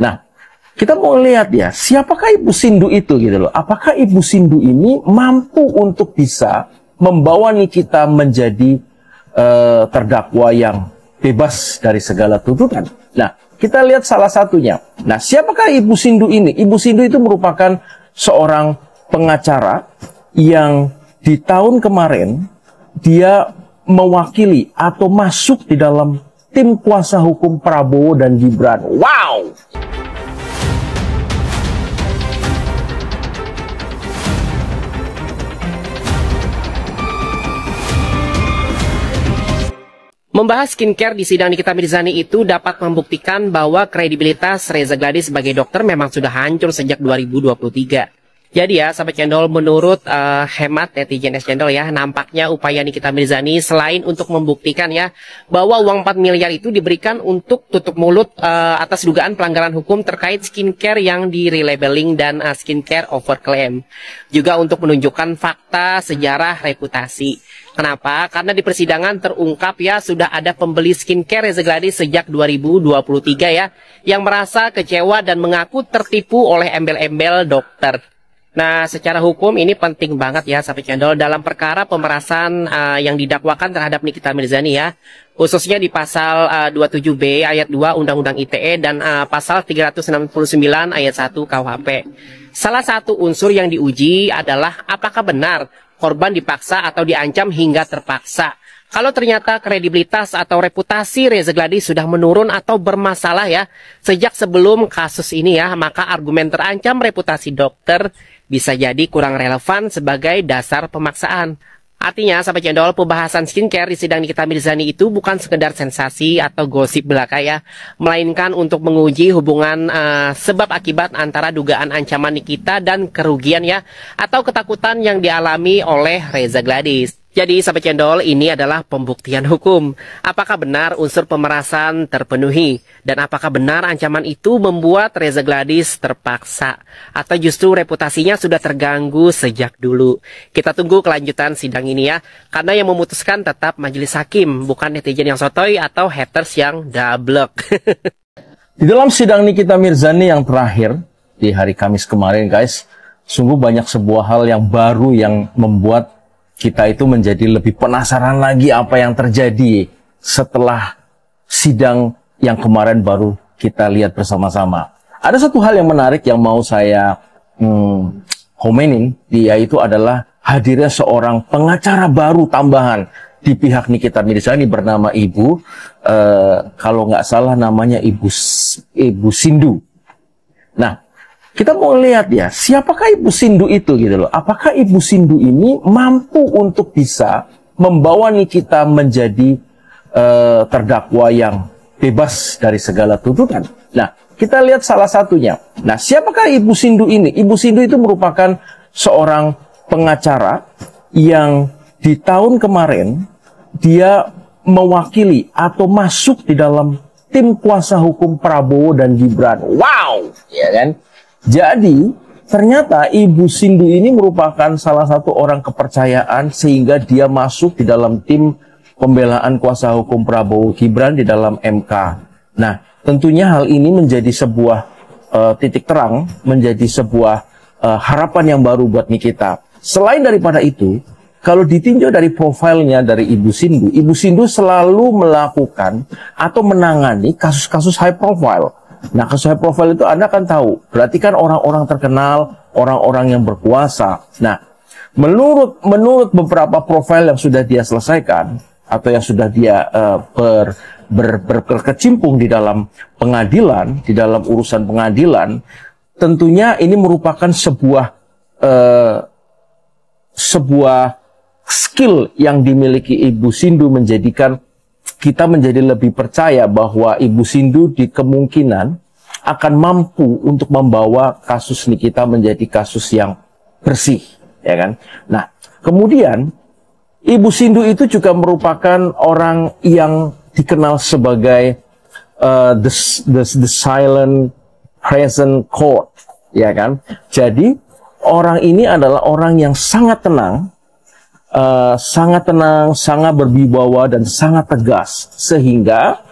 Nah, kita mau lihat ya, siapakah Ibu Sindu itu gitu loh. Apakah Ibu Sindu ini mampu untuk bisa membawa Nikita menjadi terdakwa yang bebas dari segala tuntutan. Nah, kita lihat salah satunya. Nah, siapakah Ibu Sindu ini? Ibu Sindu itu merupakan seorang pengacara yang di tahun kemarin dia mewakili atau masuk di dalam tim kuasa hukum Prabowo dan Gibran. Wow! Membahas skincare di sidang Nikita Mirzani itu dapat membuktikan bahwa kredibilitas Reza Gladys sebagai dokter memang sudah hancur sejak 2023. Jadi ya, sahabat channel, menurut hemat netizen channel ya, nampaknya upaya Nikita Mirzani selain untuk membuktikan ya bahwa uang 4 miliar itu diberikan untuk tutup mulut atas dugaan pelanggaran hukum terkait skincare yang di relabeling dan skincare overclaim. Juga untuk menunjukkan fakta, sejarah, reputasi. Kenapa? Karena di persidangan terungkap ya sudah ada pembeli skincare Reza Gladys sejak 2023 ya yang merasa kecewa dan mengaku tertipu oleh embel-embel dokter. Nah, secara hukum ini penting banget ya sahabat channel dalam perkara pemerasan yang didakwakan terhadap Nikita Mirzani ya, khususnya di pasal 27B ayat 2 Undang-Undang ITE dan pasal 369 ayat 1 KUHP. Salah satu unsur yang diuji adalah apakah benar korban dipaksa atau diancam hingga terpaksa. Kalau ternyata kredibilitas atau reputasi Reza Gladys sudah menurun atau bermasalah ya sejak sebelum kasus ini ya, maka argumen terancam reputasi dokter bisa jadi kurang relevan sebagai dasar pemaksaan. Artinya, sahabat channel, pembahasan skincare di sidang Nikita Mirzani itu bukan sekedar sensasi atau gosip belaka ya, melainkan untuk menguji hubungan sebab akibat antara dugaan ancaman Nikita dan kerugian ya, atau ketakutan yang dialami oleh Reza Gladys. Jadi, sahabat channel, ini adalah pembuktian hukum. Apakah benar unsur pemerasan terpenuhi? Dan apakah benar ancaman itu membuat Reza Gladys terpaksa? Atau justru reputasinya sudah terganggu sejak dulu? Kita tunggu kelanjutan sidang ini ya. Karena yang memutuskan tetap majelis hakim, bukan netizen yang sotoy atau haters yang dablek. Di dalam sidang Nikita Mirzani yang terakhir, di hari Kamis kemarin guys, sungguh banyak sebuah hal yang baru yang membuat kita itu menjadi lebih penasaran lagi apa yang terjadi setelah sidang yang kemarin baru kita lihat bersama-sama. Ada satu hal yang menarik yang mau saya komenin, yaitu adalah hadirnya seorang pengacara baru tambahan di pihak Nikita Mirzani bernama kalau nggak salah namanya Ibu Sindu. Nah, kita mau lihat ya, siapakah Ibu Sindu itu gitu loh. Apakah Ibu Sindu ini mampu untuk bisa membawa Nikita menjadi terdakwa yang bebas dari segala tuntutan. Nah, kita lihat salah satunya. Nah, siapakah Ibu Sindu ini? Ibu Sindu itu merupakan seorang pengacara yang di tahun kemarin dia mewakili atau masuk di dalam tim kuasa hukum Prabowo dan Gibran. Wow, ya kan? Jadi, ternyata Ibu Sindu ini merupakan salah satu orang kepercayaan sehingga dia masuk di dalam tim pembelaan kuasa hukum Prabowo Gibran di dalam MK. Nah, tentunya hal ini menjadi sebuah titik terang, menjadi sebuah harapan yang baru buat Nikita. Selain daripada itu, kalau ditinjau dari profilnya dari Ibu Sindu selalu melakukan atau menangani kasus-kasus high profile. Nah, kasus high profile itu Anda kan tahu, berarti kan orang-orang terkenal, orang-orang yang berkuasa. Nah, menurut beberapa profil yang sudah dia selesaikan, atau yang sudah dia berkecimpung di dalam pengadilan, di dalam urusan pengadilan, tentunya ini merupakan sebuah skill yang dimiliki Ibu Sindu menjadikan kita menjadi lebih percaya bahwa Ibu Sindu di kemungkinan akan mampu untuk membawa kasus Nikita menjadi kasus yang bersih, ya kan? Nah, kemudian Ibu Sindu itu juga merupakan orang yang dikenal sebagai the silent present court, ya kan? Jadi orang ini adalah orang yang sangat tenang, sangat berwibawa dan sangat tegas, sehingga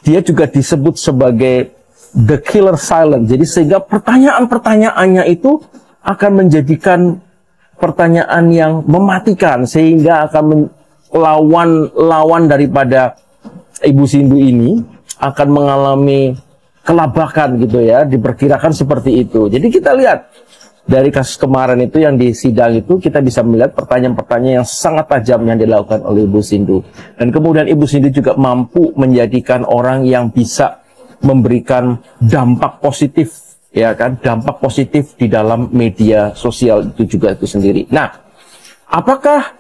dia juga disebut sebagai the killer silent. Jadi sehingga pertanyaan-pertanyaannya itu akan menjadikan pertanyaan yang mematikan, sehingga akan lawan daripada Ibu Sindu ini akan mengalami kelabakan gitu ya, diperkirakan seperti itu. Jadi kita lihat dari kasus kemarin itu yang di sidang itu, kita bisa melihat pertanyaan-pertanyaan yang sangat tajam yang dilakukan oleh Ibu Sindu. Dan kemudian Ibu Sindu juga mampu menjadikan orang yang bisa memberikan dampak positif, ya kan, dampak positif di dalam media sosial itu juga itu sendiri. Nah, apakah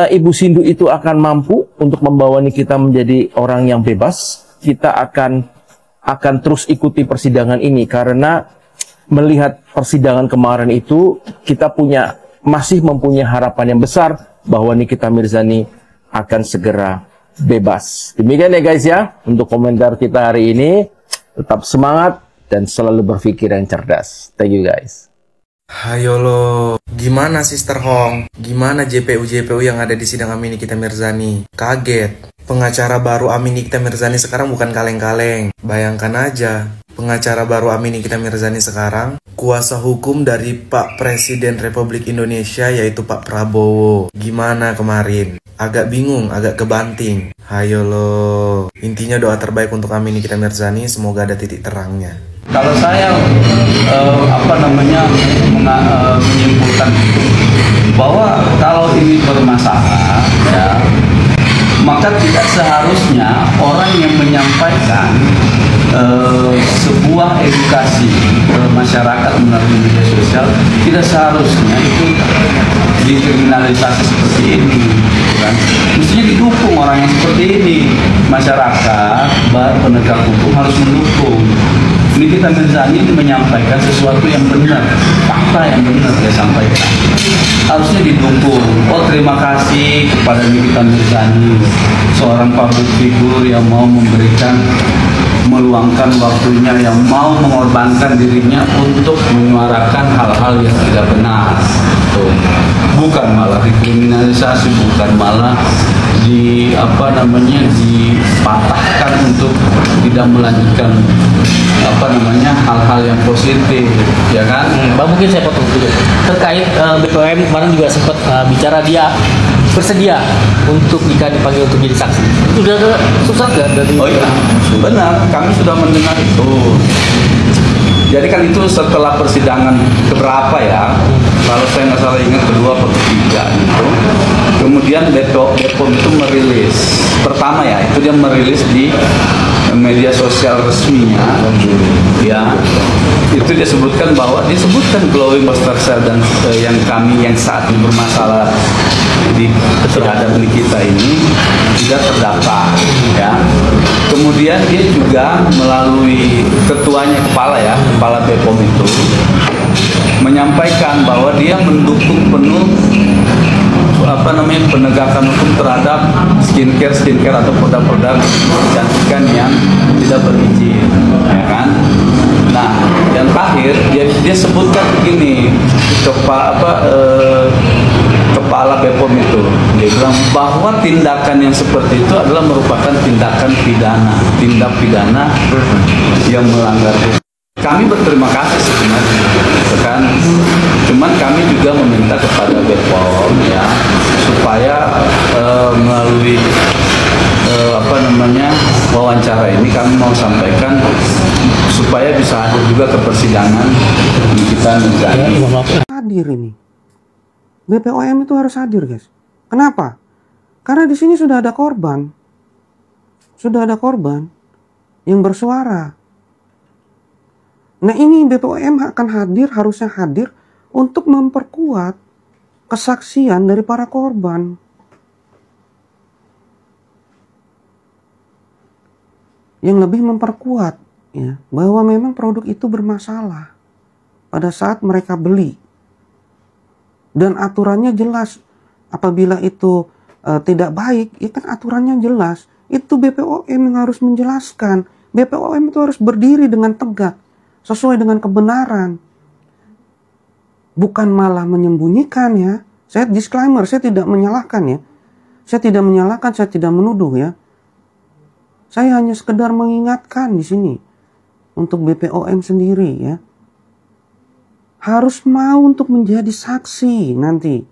Ibu Sindu itu akan mampu untuk membawa kita menjadi orang yang bebas? Kita akan terus ikuti persidangan ini, karena melihat persidangan kemarin itu, kita masih mempunyai harapan yang besar bahwa Nikita Mirzani akan segera bebas. Demikian ya guys ya, untuk komentar kita hari ini. Tetap semangat dan selalu berpikir yang cerdas. Thank you guys. Hayo lo, gimana Sister Hong? Gimana JPU-JPU yang ada di sidang Amin Nikita Mirzani? Kaget, pengacara baru Amin Nikita Mirzani sekarang bukan kaleng-kaleng. Bayangkan aja, pengacara baru Amin Nikita Mirzani sekarang kuasa hukum dari Pak Presiden Republik Indonesia, yaitu Pak Prabowo. Gimana kemarin? Agak bingung, agak kebanting. Hayo lo, intinya doa terbaik untuk Amin Nikita Mirzani, semoga ada titik terangnya. Kalau saya menyimpulkan bahwa kalau ini bermasalah, ya, maka tidak seharusnya orang yang menyampaikan sebuah edukasi masyarakat melalui media sosial tidak seharusnya itu dikriminalisasi seperti ini, kan? Mestinya didukung orang yang seperti ini. Masyarakat, penegak hukum harus mendukung. Nikita Mirzani menyampaikan sesuatu yang benar, fakta yang benar dia sampaikan, harusnya didukung. Oh, terima kasih kepada Nikita Mirzani, seorang public figure yang mau meluangkan waktunya, yang mau mengorbankan dirinya untuk menyuarakan hal-hal yang tidak benar. Tuh. Bukan malah dikriminalisasi, bukan malah dipatahkan untuk tidak melanjutkan hal-hal yang positif, ya kan? Bang, mungkin saya potong dulu terkait BPOM. Kemarin juga sempat bicara dia bersedia untuk jika dipanggil untuk jadi saksi. Sudah ada surat nggak dari? Oh iya, benar, kami sudah mendengar itu. Jadi kan itu setelah persidangan keberapa ya? Kalau saya nggak salah ingat kedua atau ketiga itu. Kemudian BPOM itu merilis. Pertama ya, itu dia merilis di media sosial resminya, ya. Itu dia sebutkan glowing booster cell dan yang saat ini bermasalah terhadap Nikita ini tidak terdaftar, ya. Kemudian dia juga melalui ketuanya, kepala BPOM itu menyampaikan bahwa dia mendukung penuh penegakan hukum terhadap skincare atau produk-produk kecantikan yang tidak berizin, ya kan? Nah, yang terakhir dia sebutkan begini, kepala BPOM itu dia bilang bahwa tindakan yang seperti itu adalah merupakan tindak pidana yang melanggar hukum. Kami berterima kasih sebenarnya, kan? Cuman kami juga meminta kepada BPOM, ya, supaya melalui wawancara ini kami mau sampaikan supaya bisa hadir juga ke persidangan Nikita Mirzani. Hadir ini, BPOM itu harus hadir, guys. Kenapa? Karena di sini sudah ada korban yang bersuara. Nah, ini BPOM harusnya hadir untuk memperkuat kesaksian dari para korban. Yang lebih memperkuat, ya, bahwa memang produk itu bermasalah pada saat mereka beli. Dan aturannya jelas. Apabila itu tidak baik, ya kan aturannya jelas. Itu BPOM yang harus menjelaskan. BPOM itu harus berdiri dengan tegak sesuai dengan kebenaran, bukan malah menyembunyikan, ya. Saya disclaimer, saya tidak menyalahkan, ya. Saya tidak menyalahkan, saya tidak menuduh, ya. Saya hanya sekedar mengingatkan di sini untuk BPOM sendiri ya, harus mau untuk menjadi saksi nanti,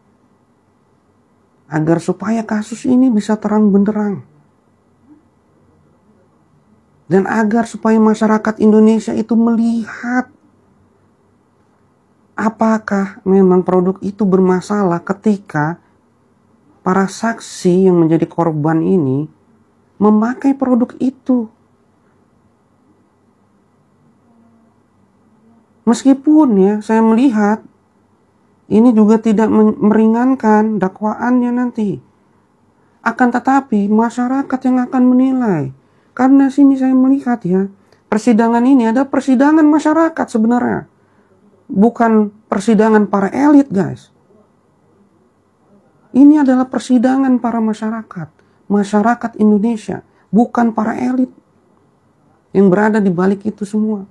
agar supaya kasus ini bisa terang benderang. Dan agar supaya masyarakat Indonesia itu melihat apakah memang produk itu bermasalah ketika para saksi yang menjadi korban ini memakai produk itu. Meskipun ya saya melihat ini juga tidak meringankan dakwaannya nanti. Akan tetapi masyarakat yang akan menilai. Karena sini saya melihat ya, persidangan ini ada persidangan masyarakat sebenarnya. Bukan persidangan para elit, guys. Ini adalah persidangan para masyarakat. Masyarakat Indonesia, bukan para elit yang berada di balik itu semua.